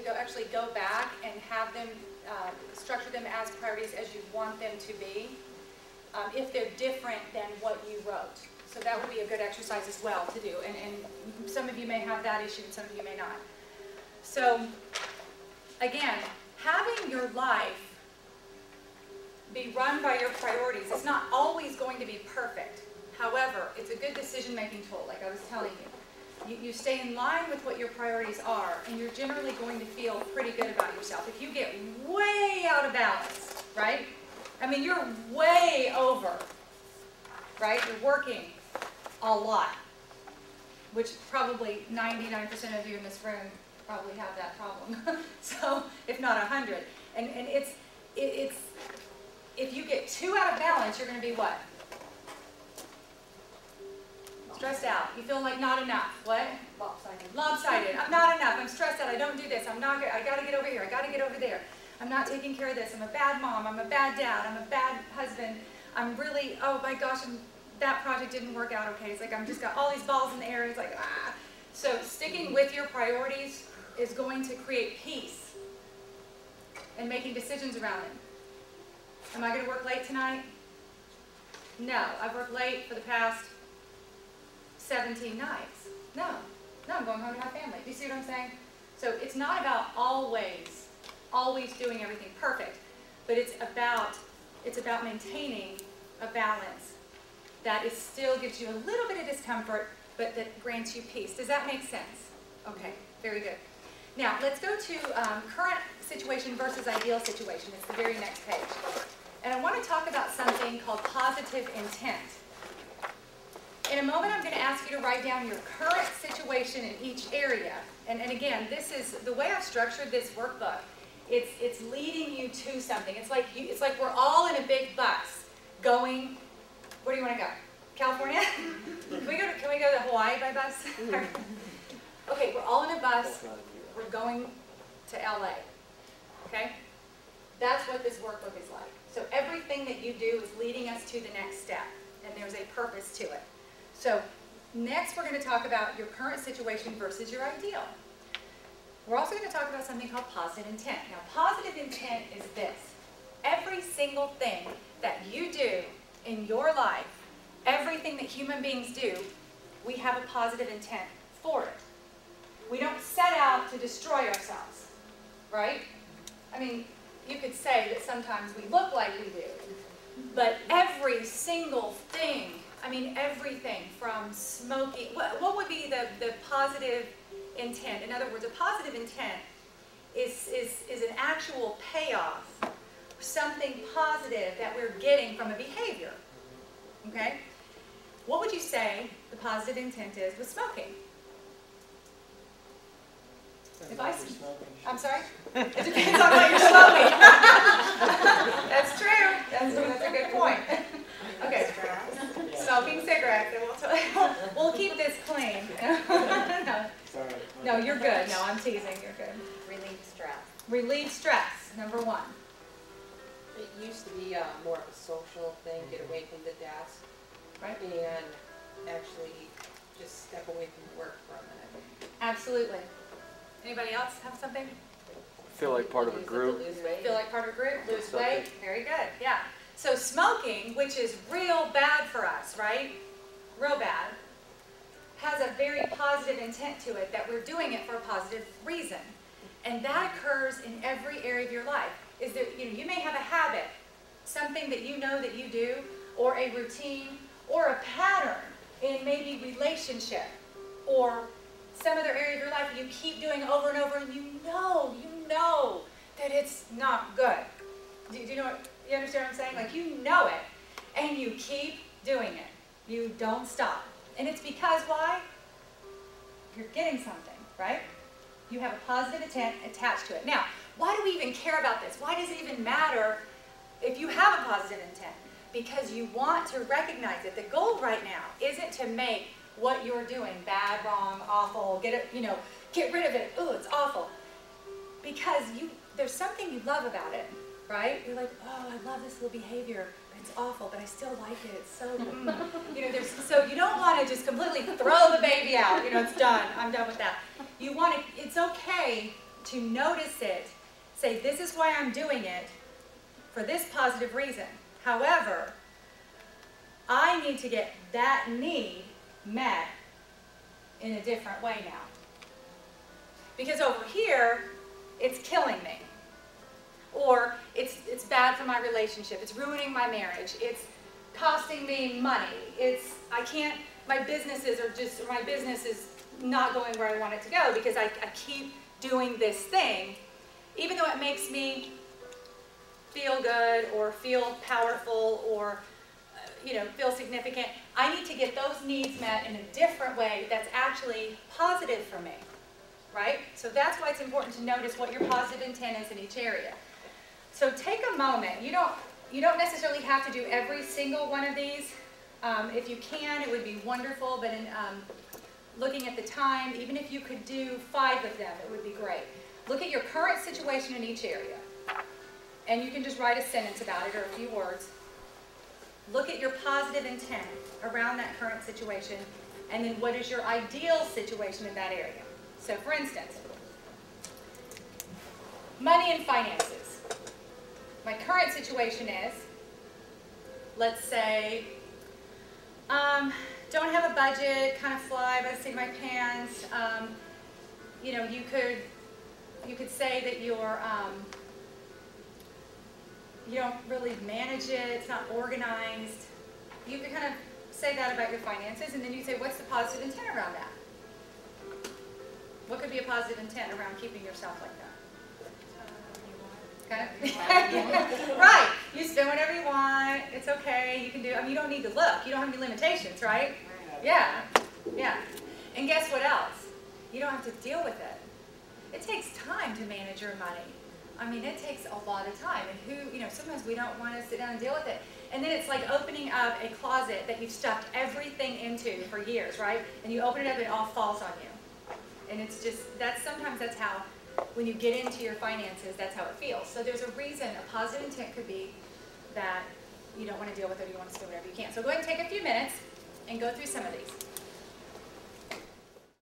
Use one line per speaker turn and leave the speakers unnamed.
to actually go back and have them structure them as priorities as you want them to be, if they're different than what you wrote. So that would be a good exercise as well to do. And some of you may have that issue and some of you may not. So again, having your life be run by your priorities is not always going to be perfect. However, it's a good decision-making tool, like I was telling you. You stay in line with what your priorities are, and you're generally going to feel pretty good about yourself. If you get way out of balance, right? I mean, you're way over, right? You're working a lot, which probably 99% of you in this room probably have that problem. So, if not 100. And it's if you get too out of balance, you're going to be what? Stressed out. You feel like not enough. What?
Lopsided.
Lopsided. I'm not enough. I'm stressed out. I don't do this. I'm not good. I got to get over here. I got to get over there. I'm not taking care of this. I'm a bad mom. I'm a bad dad. I'm a bad husband. I'm really, oh my gosh, that project didn't work out okay. It's like I'm just got all these balls in the air. It's like, ah. So sticking with your priorities is going to create peace and making decisions around them. Am I going to work late tonight? No. I've worked late for the past 17 nights. No, I'm going home to my family. Do you see what I'm saying? So it's not about always doing everything perfect, but it's about maintaining a balance that is still gives you a little bit of discomfort, but that grants you peace. Does that make sense? Okay, very good. Now let's go to current situation versus ideal situation. It's the very next page. And I want to talk about something called positive intent. In a moment, I'm going to ask you to write down your current situation in each area. And again, this is the way I've structured this workbook. It's leading you to something. It's like we're all in a big bus going. Where do you want to go? California? Can we go to Hawaii by bus? Okay, we're all in a bus. We're going to LA. Okay? That's what this workbook is like. So everything that you do is leading us to the next step, and there's a purpose to it. So next we're going to talk about your current situation versus your ideal. We're also going to talk about something called positive intent. Now, positive intent is this. Every single thing that you do in your life, everything that human beings do, we have a positive intent for it. We don't set out to destroy ourselves, right? I mean, you could say that sometimes we look like we do, but every single thing, I mean everything from smoking, what would be the positive intent? In other words, a positive intent is an actual payoff, something positive that we're getting from a behavior, okay? What would you say the positive intent is with smoking? If I'm sorry? It depends on what you're smoking. That's true. That's a good point. Okay. Smoking cigarettes. We'll keep this clean. No, you're good. No, I'm teasing. You're good.
Relieve stress.
Relieve stress, number one.
It used to be more of a social thing, get away from the desk.
Right.
And actually just step away from work for a minute.
Absolutely. Anybody else have something?
Feel like part of a group.
Feel like part of a group? Lose weight? Very good, yeah. So smoking, which is real bad for us, right? Real bad, has a very positive intent to it, that we're doing it for a positive reason. And that occurs in every area of your life. Is that, you may have a habit, something that you know that you do, or a routine, or a pattern in maybe relationship, or some other area of your life you keep doing over and over, and you know that it's not good. Do you know what, you understand what I'm saying? Like, you know it, and you keep doing it. You don't stop. And it's because why? You're getting something, right? You have a positive intent attached to it. Now, why do we even care about this? Why does it even matter if you have a positive intent? Because you want to recognize it. The goal right now isn't to make what you're doing bad, wrong, awful, get rid of it. Ooh, it's awful. Because there's something you love about it, right? You're like, oh, I love this little behavior. It's awful, but I still like it. It's so, so you don't want to just completely throw the baby out. It's done. I'm done with that. You want to. It's okay to notice it, say, this is why I'm doing it, for this positive reason. However, I need to get that need met in a different way now. Because over here, it's killing me. Or it's bad for my relationship, it's ruining my marriage, it's costing me money, my business is not going where I want it to go because I keep doing this thing, even though it makes me feel good or feel powerful or feel significant. I need to get those needs met in a different way that's actually positive for me, right? So that's why it's important to notice what your positive intent is in each area. So take a moment. You don't necessarily have to do every single one of these. If you can, it would be wonderful, but in looking at the time, even if you could do 5 of them, it would be great. Look at your current situation in each area. And you can just write a sentence about it or a few words. Look at your positive intent around that current situation, and then what is your ideal situation in that area. So for instance, money and finances. My current situation is, let's say, don't have a budget, kind of fly by the seat of my pants. You could say that you don't really manage it, it's not organized. You could kind of say that about your finances, and then you say, what's the positive intent around that? What could be a positive intent around keeping yourself like that? Okay. Right. You spend whatever you want. It's okay. You can do. You don't need to look. You don't have any limitations, right? Yeah. Yeah. And guess what else? You don't have to deal with it. It takes time to manage your money. It takes a lot of time. And sometimes we don't want to sit down and deal with it. And then it's like opening up a closet that you've stuffed everything into for years, right? And you open it up and it all falls on you. And it's just, sometimes that's how, when you get into your finances, that's how it feels. So there's a reason. A positive intent could be that you don't want to deal with it, or you want to do whatever you can. So go ahead and take a few minutes and go through some of these.